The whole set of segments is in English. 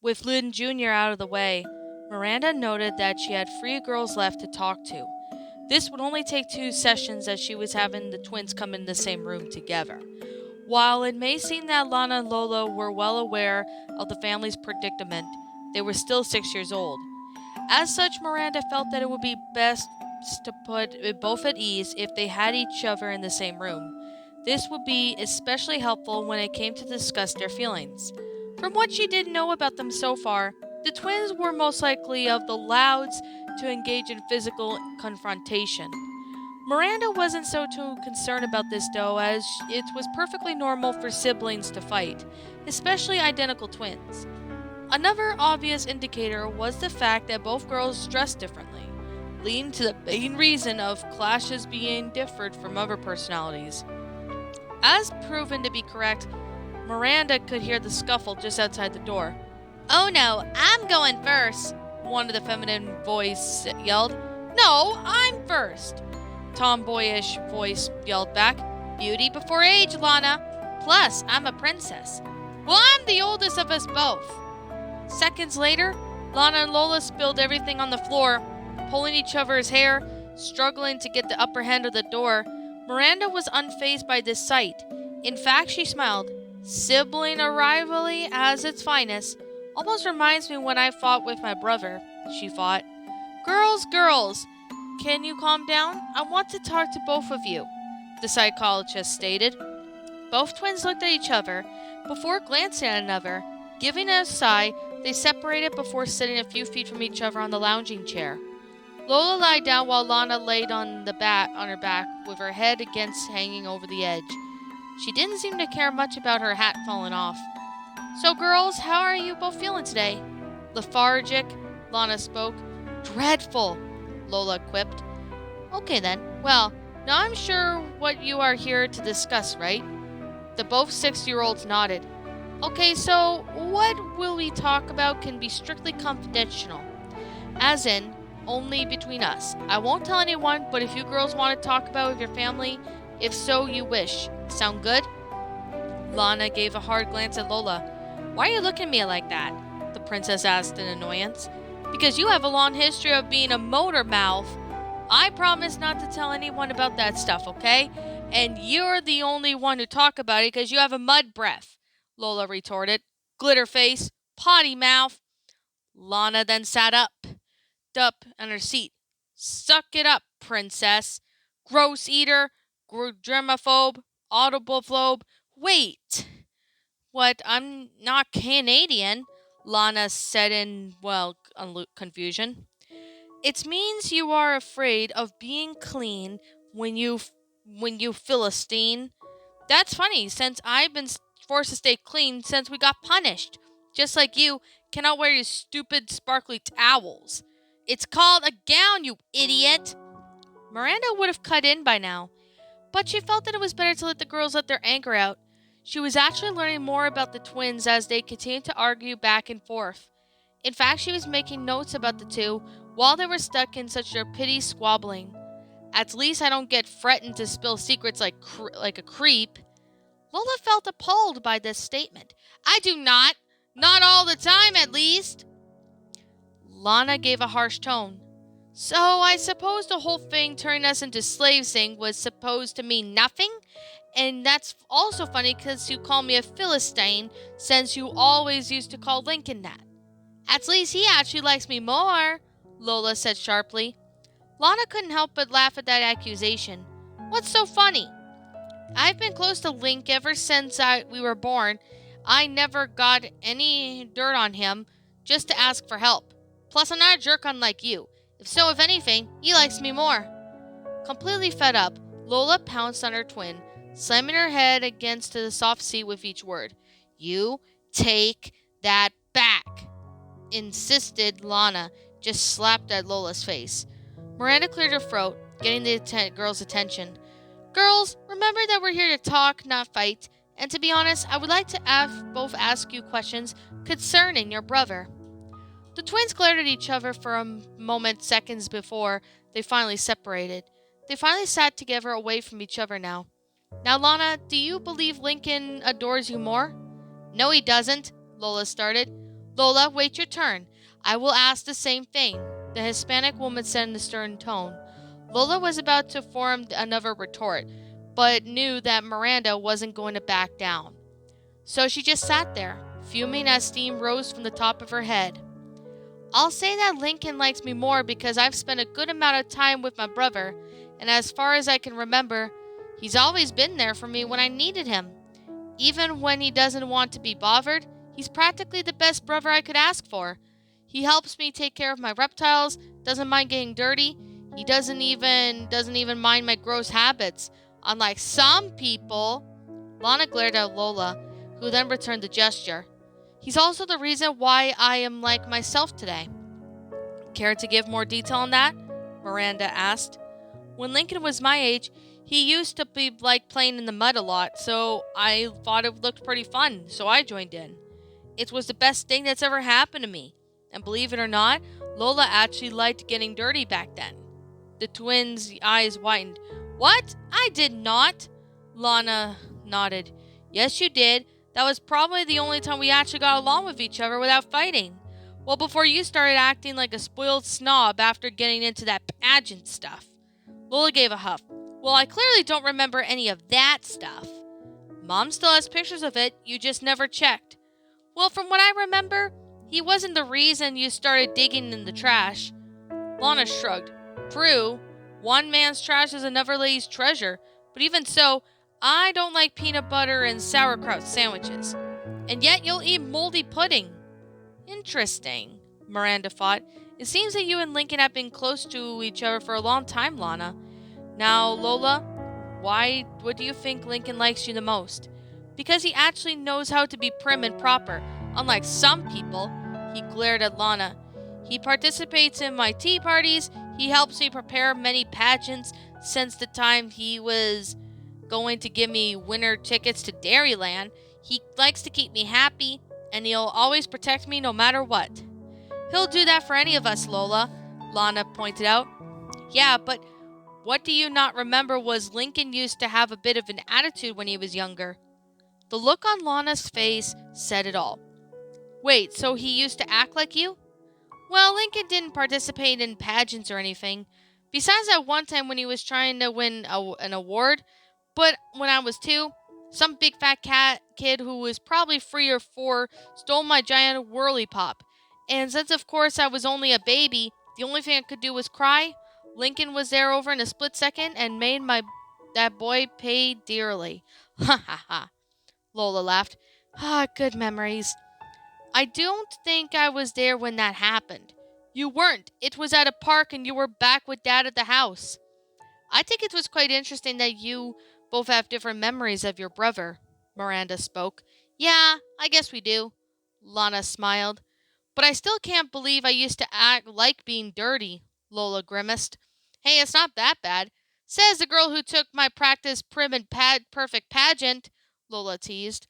With Lynn Jr. out of the way, Miranda noted that she had 3 girls left to talk to. This would only take 2 sessions as she was having the twins come in the same room together. While it may seem that Lana and Lola were well aware of the family's predicament, they were still 6 years old. As such, Miranda felt that it would be best to put both at ease if they had each other in the same room. This would be especially helpful when it came to discuss their feelings. From what she did know about them so far, the twins were most likely of the louds to engage in physical confrontation. Miranda wasn't so too concerned about this though, as it was perfectly normal for siblings to fight, especially identical twins. Another obvious indicator was the fact that both girls dressed differently, leading to the main reason of clashes being differed from other personalities. As proven to be correct, Miranda could hear the scuffle just outside the door. "Oh no, I'm going first," one of the feminine voice yelled. "No, I'm first," tomboyish voice yelled back. "Beauty before age, Lana. Plus, I'm a princess." "Well, I'm the oldest of us both." Seconds later, Lana and Lola spilled everything on the floor, pulling each other's hair, struggling to get the upper hand of the door. Miranda was unfazed by this sight. In fact, she smiled. "Sibling rivalry as its finest. Almost reminds me when I fought with my brother," she thought. Girls, can you calm down? I want to talk to both of you," the psychologist stated. Both twins looked at each other before glancing at another. Giving a sigh, they separated before sitting a few feet from each other on the lounging chair. Lola lied down while Lana laid on her back with her head against hanging over the edge. She didn't seem to care much about her hat falling off. "So girls, how are you both feeling today?" "Lethargic," Lana spoke. "Dreadful," Lola quipped. "Okay then. Well, now I'm sure what you are here to discuss, right?" The both 6-year-olds nodded. "Okay, so what will we talk about can be strictly confidential. As in, only between us. I won't tell anyone, but if you girls want to talk about it with your family, if so you wish. Sound good?" Lana gave a hard glance at Lola. "Why are you looking at me like that?" the princess asked in annoyance. "Because you have a long history of being a motor mouth. I promise not to tell anyone about that stuff, okay? And you're the only one who talk about it because you have a mud breath," Lola retorted. "Glitter face, potty mouth." Lana then sat up on her seat. "Suck it up, princess. Gross eater, germaphobe, audiblophobe. Wait. What? I'm not Canadian," Lana said in, confusion. "It means you are afraid of being clean when you Philistine. That's funny, since I've been forced to stay clean since we got punished. Just like you cannot wear your stupid sparkly towels. It's called a gown, you idiot." Miranda would have cut in by now, but she felt that it was better to let the girls let their anger out. She was actually learning more about the twins as they continued to argue back and forth. In fact, she was making notes about the two while they were stuck in such their petty squabbling. "At least I don't get threatened to spill secrets like a creep." Lola felt appalled by this statement. "I do not. Not all the time, at least." Lana gave a harsh tone. "So I suppose the whole thing turning us into slaves thing was supposed to mean nothing? And that's also funny because you call me a Philistine since you always used to call Lincoln that." "At least he actually likes me more," Lola said sharply. Lana couldn't help but laugh at that accusation. "What's so funny? I've been close to Link ever since we were born. I never got any dirt on him just to ask for help. Plus, I'm not a jerk unlike you. If anything, he likes me more." Completely fed up, Lola pounced on her twin, slamming her head against the soft seat with each word. "You take that back," insisted Lana, just slapped at Lola's face. Miranda cleared her throat, getting the girls' attention. "Girls, remember that we're here to talk, not fight. And to be honest, I would like to ask you questions concerning your brother." The twins glared at each other for a moment seconds before they finally separated. They finally sat together away from each other now. "Now, Lana, do you believe Lincoln adores you more?" "No, he doesn't," Lola started. Lola, wait your turn. I will ask the same thing, the Hispanic woman said in a stern tone. Lola was about to form another retort, but knew that Miranda wasn't going to back down. So she just sat there, fuming as steam rose from the top of her head. I'll say that Lincoln likes me more because I've spent a good amount of time with my brother, and as far as I can remember, he's always been there for me when I needed him. Even when he doesn't want to be bothered, he's practically the best brother I could ask for. He helps me take care of my reptiles, doesn't mind getting dirty, he doesn't even mind my gross habits. Unlike some people, Lana glared at Lola, who then returned the gesture. He's also the reason why I am like myself today. Care to give more detail on that? Miranda asked. When Lincoln was my age, he used to be like playing in the mud a lot, so I thought it looked pretty fun, so I joined in. It was the best thing that's ever happened to me. And believe it or not, Lola actually liked getting dirty back then. The twins' eyes widened. What? I did not. Lana nodded. Yes, you did. That was probably the only time we actually got along with each other without fighting. Well, before you started acting like a spoiled snob after getting into that pageant stuff. Lola gave a huff. Well, I clearly don't remember any of that stuff. Mom still has pictures of it, you just never checked. Well, from what I remember, he wasn't the reason you started digging in the trash. Lana shrugged. True, one man's trash is another lady's treasure, but even so, I don't like peanut butter and sauerkraut sandwiches. And yet you'll eat moldy pudding. Interesting, Miranda thought. It seems that you and Lincoln have been close to each other for a long time, Lana. Now, Lola, what do you think Lincoln likes you the most? Because he actually knows how to be prim and proper, unlike some people. He glared at Lana. He participates in my tea parties. He helps me prepare many pageants since the time he was going to give me winter tickets to Dairyland. He likes to keep me happy, and he'll always protect me no matter what. He'll do that for any of us, Lola, Lana pointed out. Yeah, but what do you not remember was Lincoln used to have a bit of an attitude when he was younger. The look on Lana's face said it all. Wait, so he used to act like you? Well, Lincoln didn't participate in pageants or anything. Besides that one time when he was trying to win an award, but when I was 2, some big fat kid who was probably 3 or 4 stole my giant whirly pop. And since of course I was only a baby, the only thing I could do was cry. Lincoln was there over in a split second and made that boy pay dearly. Ha ha ha. Lola laughed. Good memories. I don't think I was there when that happened. You weren't. It was at a park and you were back with Dad at the house. I think it was quite interesting that you both have different memories of your brother, Miranda spoke. Yeah, I guess we do. Lana smiled. But I still can't believe I used to act like being dirty, Lola grimaced. Hey, it's not that bad. Says the girl who took my practice prim and perfect pageant, Lola teased.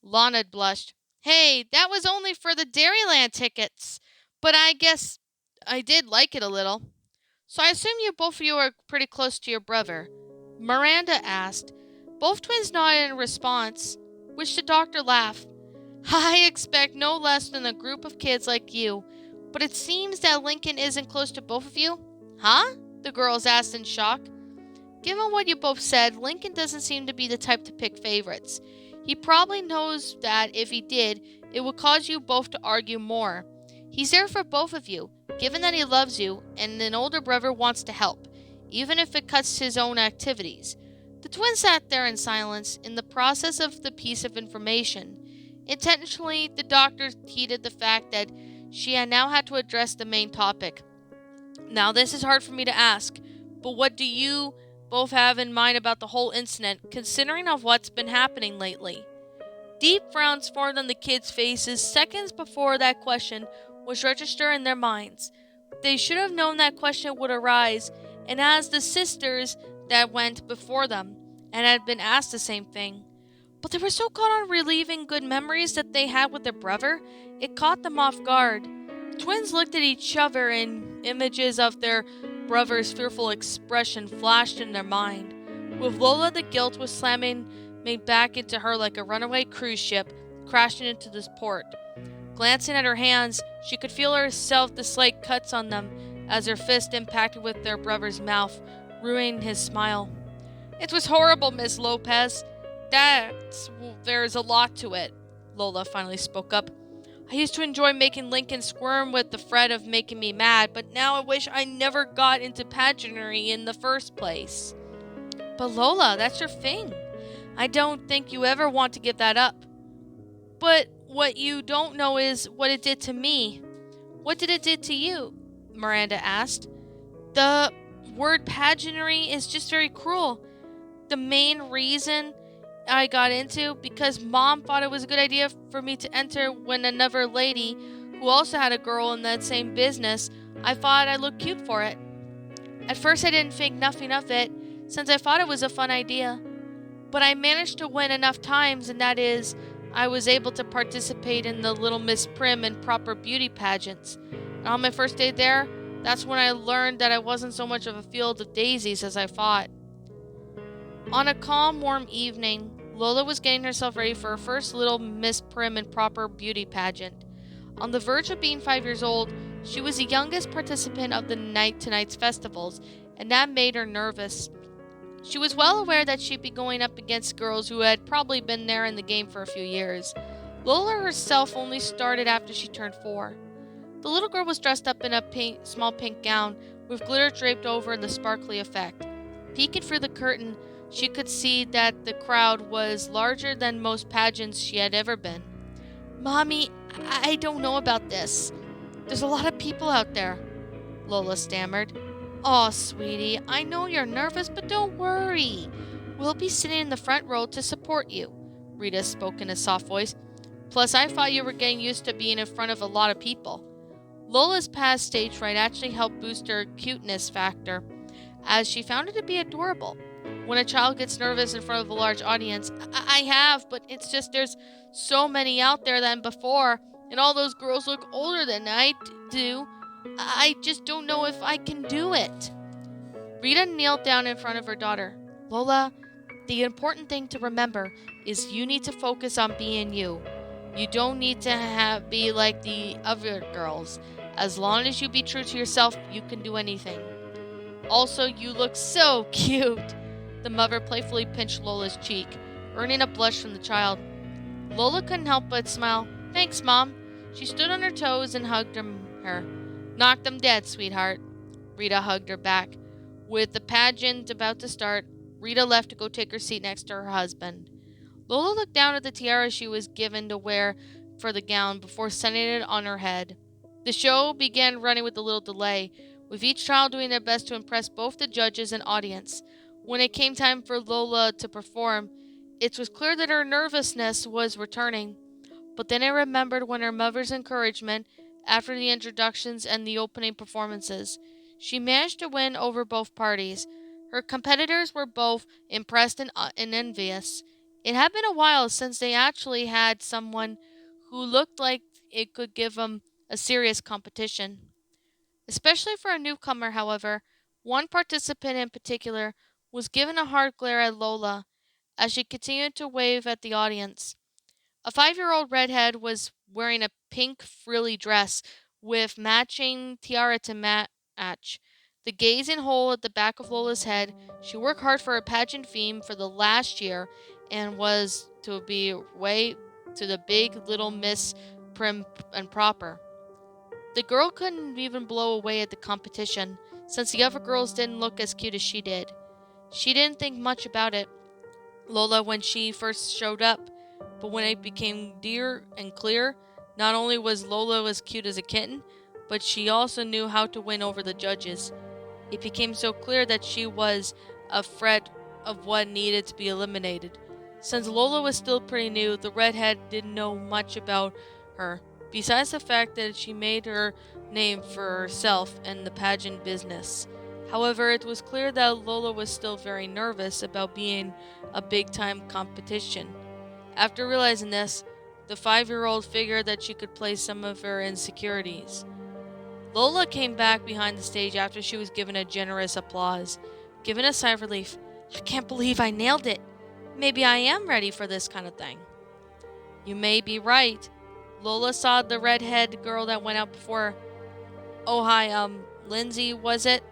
Lana blushed. Hey, that was only for the Dairyland tickets. But I guess I did like it a little. So I assume both of you are pretty close to your brother, Miranda asked. Both twins nodded in response, which the doctor laughed. I expect no less than a group of kids like you, but it seems that Lincoln isn't close to both of you? Huh? The girls asked in shock. Given what you both said, Lincoln doesn't seem to be the type to pick favorites. He probably knows that if he did, it would cause you both to argue more. He's there for both of you, given that he loves you and an older brother wants to help, even if it cuts his own activities. The twins sat there in silence, in the process of the piece of information. Intentionally, the doctor heeded the fact that she had now had to address the main topic. Now, this is hard for me to ask, but what do you both have in mind about the whole incident, considering of what's been happening lately? Deep frowns formed on the kids' faces seconds before that question was registered in their minds. They should have known that question would arise, and as the sisters that went before them, and had been asked the same thing. But they were so caught on reliving good memories that they had with their brother, it caught them off guard. The twins looked at each other, and images of their brother's fearful expression flashed in their mind. With Lola, the guilt was slamming made back into her like a runaway cruise ship crashing into this port. Glancing at her hands, she could feel herself the slight cuts on them as her fist impacted with their brother's mouth, ruining his smile. "It was horrible, Miss Lopez. There's a lot to it," Lola finally spoke up. "I used to enjoy making Lincoln squirm with the threat of making me mad, but now I wish I never got into pageantry in the first place." "But Lola, that's your thing. I don't think you ever want to give that up." "But what you don't know is what it did to me." "What did it do to you?" Miranda asked. "The word pageantry is just very cruel. The main reason I got into because Mom thought it was a good idea for me to enter when another lady, who also had a girl in that same business, I thought I looked cute for it. At first I didn't think nothing of it, since I thought it was a fun idea. But I managed to win enough times, and that is, I was able to participate in the Little Miss Prim and Proper beauty pageants. And on my first day there, that's when I learned that I wasn't so much of a field of daisies as I thought." On a calm, warm evening, Lola was getting herself ready for her first Little Miss Prim and Proper beauty pageant. On the verge of being 5 years old, she was the youngest participant of the Night to Nights festivals, and that made her nervous. She was well aware that she'd be going up against girls who had probably been there in the game for a few years. Lola herself only started after she turned 4. The little girl was dressed up in a small pink gown, with glitter draped over the sparkly effect. Peeking through the curtain, she could see that the crowd was larger than most pageants she had ever been. "Mommy, I don't know about this. There's a lot of people out there," Lola stammered. "Aw, sweetie, I know you're nervous, but don't worry. We'll be sitting in the front row to support you," Rita spoke in a soft voice. "Plus, I thought you were getting used to being in front of a lot of people." Lola's past stage fright actually helped boost her cuteness factor, as she found it to be adorable. When a child gets nervous in front of a large audience, I have, but it's just there's so many out there than before, and all those girls look older than I do. I just don't know if I can do it." Rita kneeled down in front of her daughter. "Lola, the important thing to remember is you need to focus on being you. You don't need to be like the other girls. As long as you be true to yourself, you can do anything. Also, you look so cute." The mother playfully pinched Lola's cheek, earning a blush from the child. Lola couldn't help but smile. "Thanks, Mom." She stood on her toes and hugged her. "Knock them dead, sweetheart." Rita hugged her back. With the pageant about to start, Rita left to go take her seat next to her husband. Lola looked down at the tiara she was given to wear for the gown before setting it on her head. The show began running with a little delay, with each child doing their best to impress both the judges and audience. When it came time for Lola to perform, it was clear that her nervousness was returning. But then I remembered when her mother's encouragement, after the introductions and the opening performances. She managed to win over both parties. Her competitors were both impressed and envious. It had been a while since they actually had someone who looked like it could give them a serious competition. Especially for a newcomer, however, one participant in particular was given a hard glare at Lola as she continued to wave at the audience. A 5-year-old redhead was wearing a pink frilly dress with matching tiara to match. The gazing hole at the back of Lola's head, she worked hard for her pageant theme for the last year and was to be way to the big Little Miss Prim and Proper. The girl couldn't even blow away at the competition, since the other girls didn't look as cute as she did. She didn't think much about it, Lola, when she first showed up, but when it became dear and clear, not only was Lola as cute as a kitten, but she also knew how to win over the judges. It became so clear that she was a threat of what needed to be eliminated. Since Lola was still pretty new, the redhead didn't know much about her, besides the fact that she made her name for herself in the pageant business. However, it was clear that Lola was still very nervous about being a big-time competition. After realizing this, the 5-year-old figured that she could play some of her insecurities. Lola came back behind the stage after she was given a generous applause, giving a sigh of relief. "I can't believe I nailed it. Maybe I am ready for this kind of thing." "You may be right," Lola saw the redhead girl that went out before. Oh, hi, Lindsay, was it?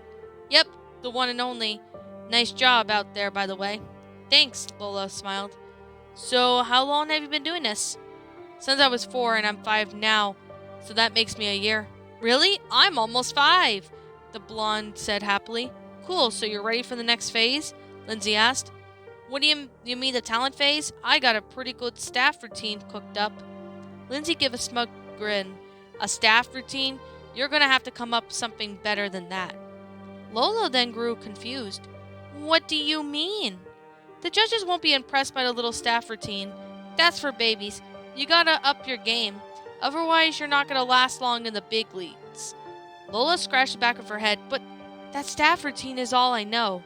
Yep, the one and only. Nice job out there, by the way. Thanks, Lola smiled. So, how long have you been doing this? Since I was 4 and I'm 5 now, so that makes me a year. Really? I'm almost 5, the blonde said happily. Cool, so you're ready for the next phase? Lindsay asked. What do you mean the talent phase? I got a pretty good staff routine cooked up. Lindsay gave a smug grin. A staff routine? You're gonna have to come up with something better than that. Lola then grew confused. What do you mean? The judges won't be impressed by the little staff routine. That's for babies. You gotta up your game. Otherwise, you're not gonna last long in the big leagues. Lola scratched the back of her head, but that staff routine is all I know.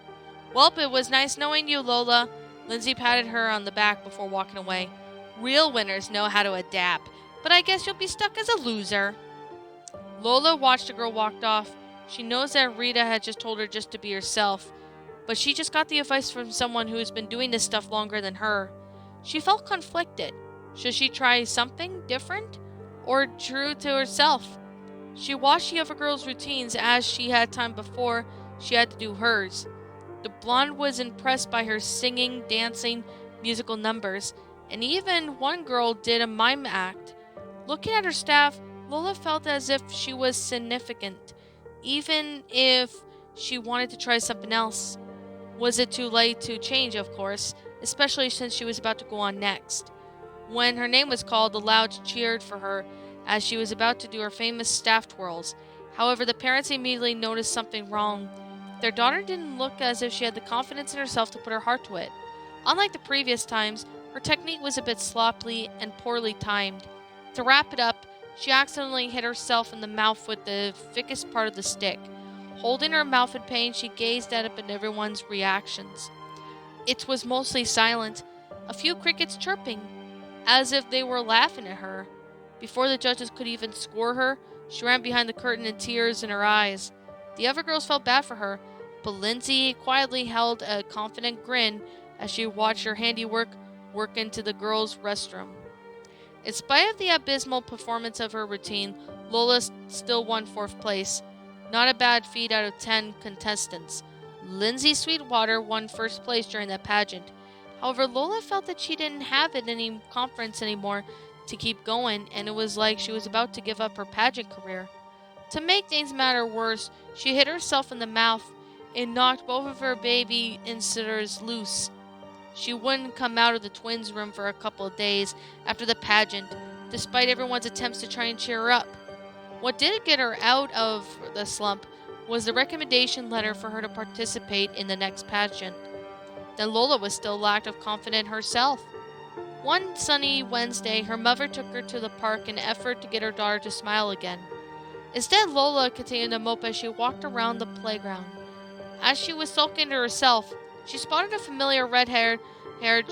Welp, it was nice knowing you, Lola. Lindsay patted her on the back before walking away. Real winners know how to adapt, but I guess you'll be stuck as a loser. Lola watched the girl walk off. She knows that Rita had just told her just to be herself, but she just got the advice from someone who has been doing this stuff longer than her. She felt conflicted. Should she try something different or true to herself? She watched the other girls' routines as she had time before she had to do hers. The blonde was impressed by her singing, dancing, musical numbers, and even one girl did a mime act. Looking at her staff, Lola felt as if she was significant, even if she wanted to try something else. Was it too late to change, of course, especially since she was about to go on next. When her name was called, the Louds cheered for her as she was about to do her famous staff twirls. However, the parents immediately noticed something wrong. Their daughter didn't look as if she had the confidence in herself to put her heart to it. Unlike the previous times, her technique was a bit sloppy and poorly timed. To wrap it up, she accidentally hit herself in the mouth with the thickest part of the stick. Holding her mouth in pain, she gazed at it and everyone's reactions. It was mostly silent, a few crickets chirping, as if they were laughing at her. Before the judges could even score her, she ran behind the curtain in tears in her eyes. The other girls felt bad for her, but Lindsay quietly held a confident grin as she watched her handiwork work into the girls' restroom. In spite of the abysmal performance of her routine, Lola still won 4th place. Not a bad feat out of 10 contestants. Lindsay Sweetwater won 1st place during that pageant. However, Lola felt that she didn't have it any conference anymore to keep going, and it was like she was about to give up her pageant career. To make things matter worse, she hit herself in the mouth and knocked both of her baby insiders loose. She wouldn't come out of the twins' room for a couple of days after the pageant, despite everyone's attempts to try and cheer her up. What did get her out of the slump was the recommendation letter for her to participate in the next pageant. Then Lola was still lacked of confidence herself. One sunny Wednesday, her mother took her to the park in an effort to get her daughter to smile again. Instead, Lola continued to mope as she walked around the playground. As she was sulking to herself, she spotted a familiar red-haired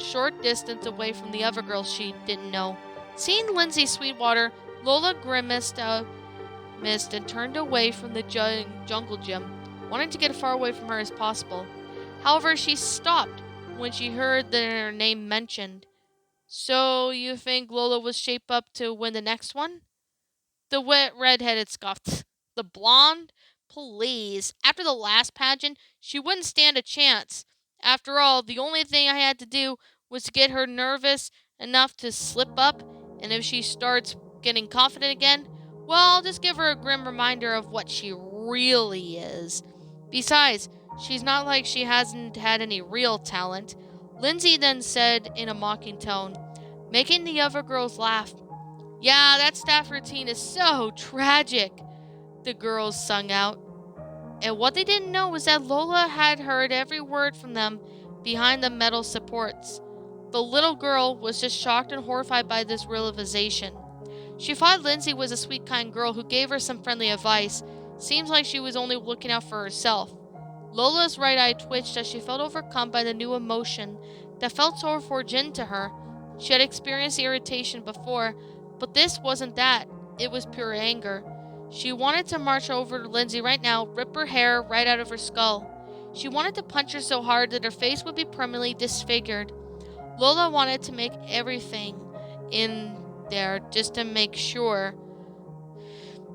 short distance away from the other girls she didn't know. Seeing Lindsay Sweetwater, Lola grimaced and turned away from the jungle gym, wanting to get as far away from her as possible. However, she stopped when she heard their name mentioned. So, you think Lola was shaped up to win the next one? The wet red-headed scoffed. The blonde? Please. After the last pageant, she wouldn't stand a chance. After all, the only thing I had to do was to get her nervous enough to slip up, and if she starts getting confident again, well, I'll just give her a grim reminder of what she really is. Besides, she's not like she hasn't had any real talent. Lindsay then said in a mocking tone, making the other girls laugh. Yeah, that staff routine is so tragic, the girls sung out. And what they didn't know was that Lola had heard every word from them behind the metal supports. The little girl was just shocked and horrified by this realization. She thought Lindsay was a sweet, kind girl who gave her some friendly advice. Seems like she was only looking out for herself. Lola's right eye twitched as she felt overcome by the new emotion that felt so foreign to her. She had experienced irritation before, but this wasn't that. It was pure anger. She wanted to march over to Lindsay right now, rip her hair right out of her skull. She wanted to punch her so hard that her face would be permanently disfigured. Lola wanted to make everything in there just to make sure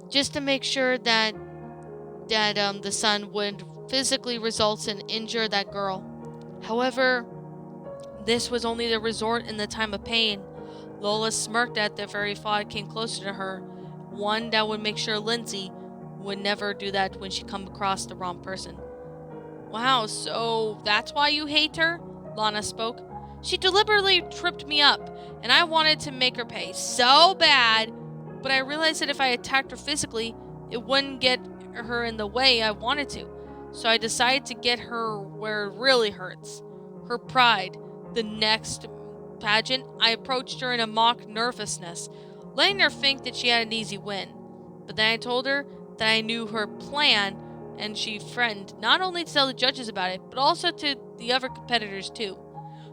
that the son would physically result and injure that girl. However, this was only the resort in the time of pain. Lola smirked at the very thought came closer to her, one that would make sure Lindsay would never do that when she come across the wrong person. Wow, so that's why you hate her? Lana spoke. She deliberately tripped me up, and I wanted to make her pay so bad, but I realized that if I attacked her physically, it wouldn't get her in the way I wanted to. So I decided to get her where it really hurts. Her pride. The next pageant, I approached her in a mock nervousness, letting her think that she had an easy win. But then I told her that I knew her plan, and she threatened not only to tell the judges about it, but also to the other competitors too.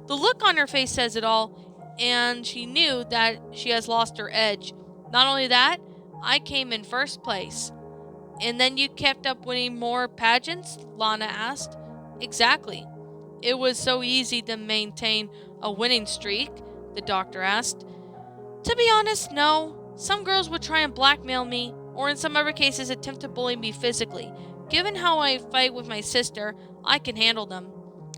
The look on her face says it all, and she knew that she has lost her edge. Not only that, I came in first place. And then you kept up winning more pageants? Lana asked. Exactly. It was so easy to maintain a winning streak, the doctor asked. To be honest, no. Some girls would try and blackmail me, or in some other cases attempt to bully me physically. Given how I fight with my sister, I can handle them.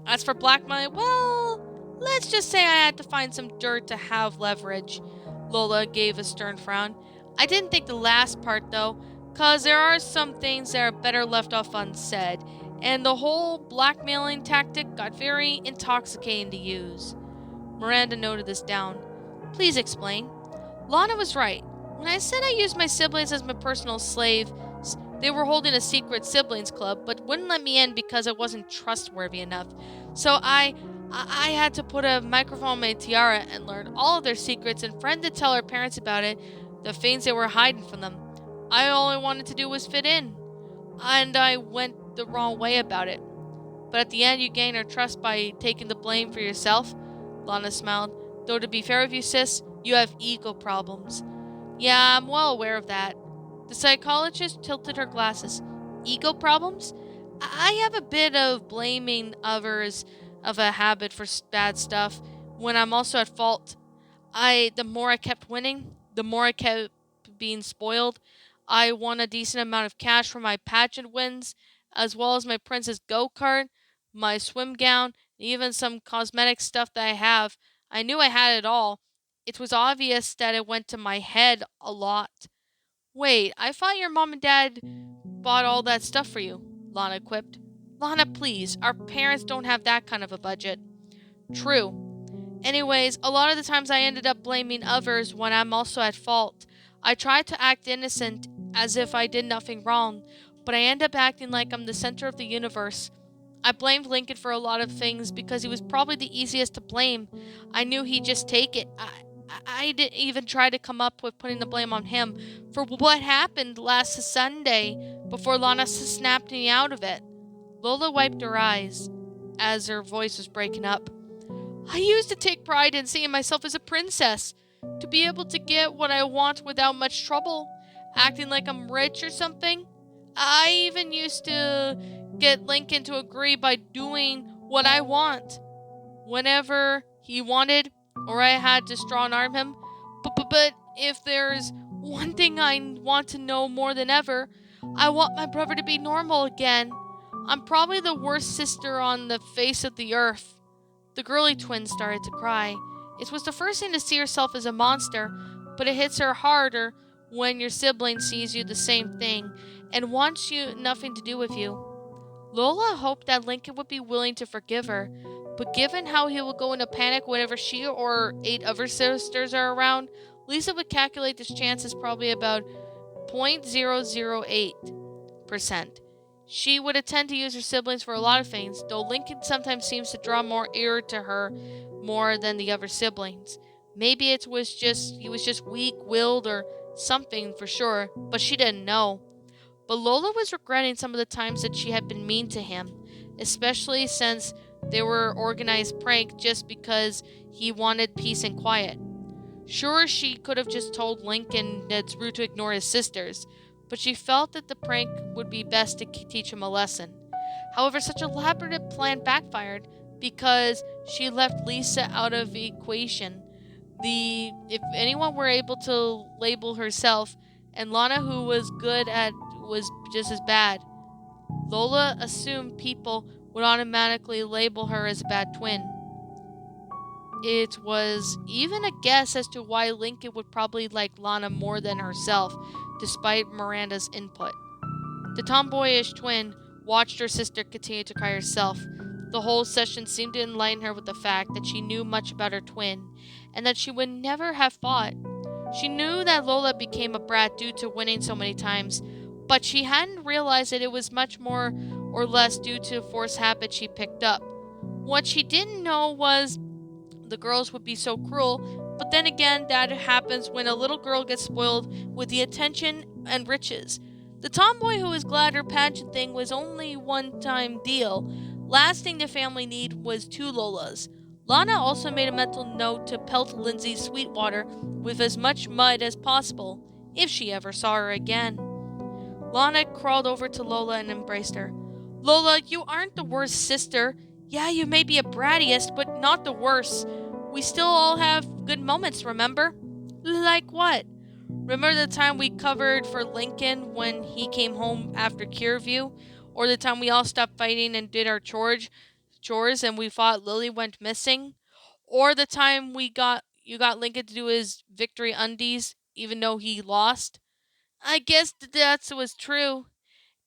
As for blackmail, well, let's just say I had to find some dirt to have leverage. Lola gave a stern frown. I didn't think the last part though, cause there are some things that are better left off unsaid, and the whole blackmailing tactic got very intoxicating to use. Miranda noted this down. Please explain. Lana was right. When I said I used my siblings as my personal slaves, they were holding a secret siblings club, but wouldn't let me in because I wasn't trustworthy enough. So I had to put a microphone on my tiara and learn all of their secrets and friend to tell our parents about it, the things they were hiding from them. All I wanted to do was fit in, and I went the wrong way about it. But at the end, you gain her trust by taking the blame for yourself. Lana smiled. Though to be fair with you, sis, you have ego problems. Yeah, I'm well aware of that. The psychologist tilted her glasses. Ego problems? I have a bit of blaming others of a habit for bad stuff when I'm also at fault. The more I kept winning, the more I kept being spoiled. I won a decent amount of cash for my pageant wins, as well as my princess go-kart, my swim gown, and even some cosmetic stuff that I have. I knew I had it all. It was obvious that it went to my head a lot. Wait, I thought your mom and dad bought all that stuff for you, Lana quipped. Lana, please, our parents don't have that kind of a budget. True. Anyways, a lot of the times I ended up blaming others when I'm also at fault. I tried to act innocent as if I did nothing wrong, but I end up acting like I'm the center of the universe. I blamed Lincoln for a lot of things because he was probably the easiest to blame. I knew he'd just take it. I didn't even try to come up with putting the blame on him for what happened last Sunday before Lana snapped me out of it. Lola wiped her eyes as her voice was breaking up. I used to take pride in seeing myself as a princess, to be able to get what I want without much trouble, acting like I'm rich or something. I even used to get Lincoln to agree by doing what I want, whenever he wanted, or I had to strong arm him. But if there's one thing I want to know more than ever, I want my brother to be normal again. I'm probably the worst sister on the face of the earth. The girly twin started to cry. It was the first thing to see herself as a monster, but it hits her harder when your sibling sees you the same thing and wants you nothing to do with you. Lola hoped that Lincoln would be willing to forgive her, but given how he would go into panic whenever she or 8 other sisters are around, Lisa would calculate this chance as probably about 0.008%. She would intend to use her siblings for a lot of things, though Lincoln sometimes seems to draw more ear to her more than the other siblings. Maybe he was just weak-willed or something for sure, but she didn't know. But Lola was regretting some of the times that she had been mean to him, especially since they were organized prank just because he wanted peace and quiet. Sure, she could have just told Lincoln that it's rude to ignore his sisters, but she felt that the prank would be best to teach him a lesson. However, such a elaborate plan backfired because she left Lisa out of the equation. If anyone were able to label herself, and Lana, who was just as bad. Lola assumed people would automatically label her as a bad twin. It was even a guess as to why Lincoln would probably like Lana more than herself, despite Miranda's input. The tomboyish twin watched her sister continue to cry herself. The whole session seemed to enlighten her with the fact that she knew much about her twin, and that she would never have fought. She knew that Lola became a brat due to winning so many times, but she hadn't realized that it was much more or less due to force habits she picked up. What she didn't know was the girls would be so cruel, but then again, that happens when a little girl gets spoiled with the attention and riches. The tomboy who was glad her pageant thing was only one-time deal. Last thing the family needed was two Lolas. Lana also made a mental note to pelt Lindsay's Sweetwater with as much mud as possible, if she ever saw her again. Lana crawled over to Lola and embraced her. Lola, you aren't the worst sister. Yeah, you may be a brattiest, but not the worst. We still all have good moments, remember? Like what? Remember the time we covered for Lincoln when he came home after Cureview? Or the time we all stopped fighting and did our chores and we thought Lily went missing? Or the time you got Lincoln to do his victory undies even though he lost? I guess that was true.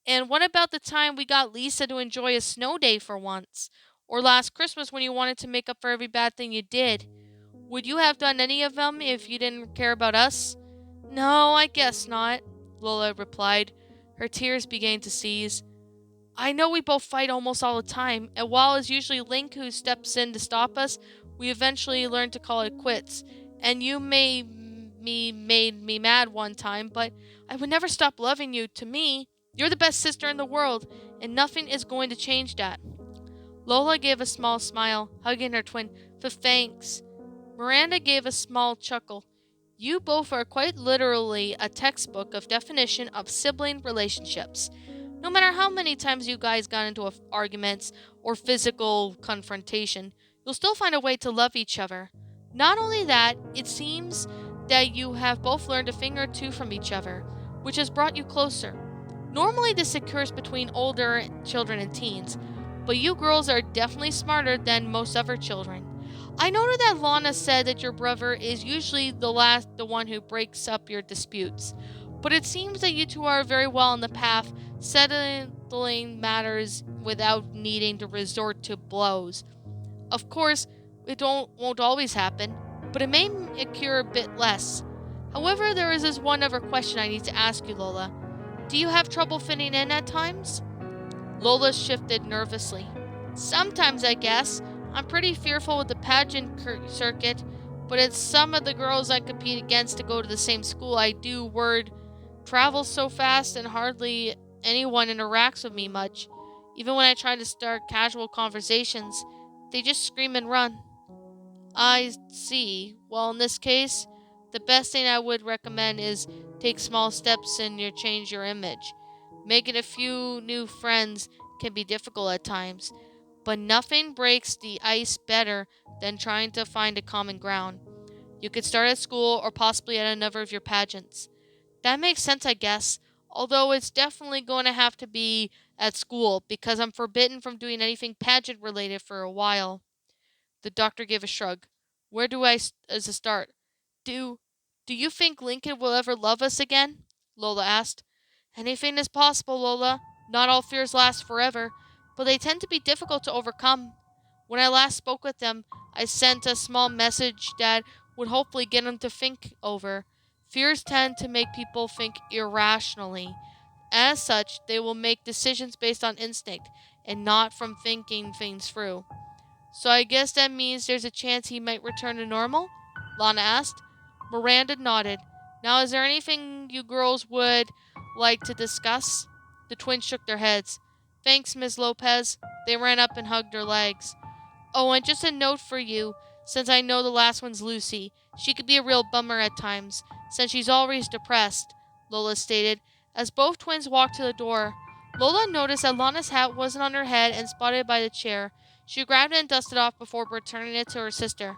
And what about the time we got Lisa to enjoy a snow day for once? Or last Christmas when you wanted to make up for every bad thing you did? Would you have done any of them if you didn't care about us? No, I guess not, Lola replied. Her tears began to cease. I know we both fight almost all the time, and while it's usually Link who steps in to stop us, we eventually learn to call it quits. And you made me mad one time, but I would never stop loving you. To me, you're the best sister in the world, and nothing is going to change that. Lola gave a small smile, hugging her twin. For thanks. Miranda gave a small chuckle. You both are quite literally a textbook of definition of sibling relationships. No matter how many times you guys got into arguments or physical confrontation, you'll still find a way to love each other. Not only that, it seems that you have both learned a thing or two from each other, which has brought you closer. Normally this occurs between older children and teens, but you girls are definitely smarter than most other children. I noted that Lana said that your brother is usually the one who breaks up your disputes, but it seems that you two are very well on the path, settling matters without needing to resort to blows. Of course, won't always happen, but it may occur a bit less. However, there is this one other question I need to ask you, Lola. Do you have trouble fitting in at times? Lola shifted nervously. Sometimes, I guess. I'm pretty fearful with the pageant circuit, but it's some of the girls I compete against to go to the same school I do. Word travels so fast and hardly anyone interacts with me much. Even when I try to start casual conversations, they just scream and run. I see. Well, in this case, the best thing I would recommend is take small steps in your change your image. Making a few new friends can be difficult at times, but nothing breaks the ice better than trying to find a common ground. You could start at school or possibly at another of your pageants. That makes sense, I guess, although it's definitely going to have to be at school because I'm forbidden from doing anything pageant related for a while. The doctor gave a shrug. Where do I as a start? Do do you think Lincoln will ever love us again? Lola asked. Anything is possible, Lola. Not all fears last forever, but they tend to be difficult to overcome. When I last spoke with them, I sent a small message that would hopefully get them to think over. Fears tend to make people think irrationally. As such, they will make decisions based on instinct and not from thinking things through. So I guess that means there's a chance he might return to normal? Lana asked. Miranda nodded. Now, is there anything you girls would like to discuss? The twins shook their heads. Thanks, Miss Lopez. They ran up and hugged her legs. Oh, and just a note for you, since I know the last one's Lucy. She could be a real bummer at times, since she's always depressed, Lola stated, as both twins walked to the door. Lola noticed that Lana's hat wasn't on her head and spotted by the chair. She grabbed it and dusted off before returning it to her sister.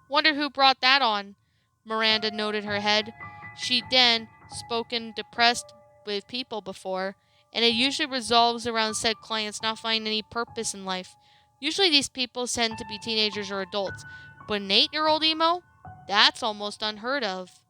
Wonder who brought that on. Miranda nodded her head. She'd then spoken depressed with people before, and it usually resolves around said clients not finding any purpose in life. Usually these people tend to be teenagers or adults, but an 8-year-old emo? That's almost unheard of.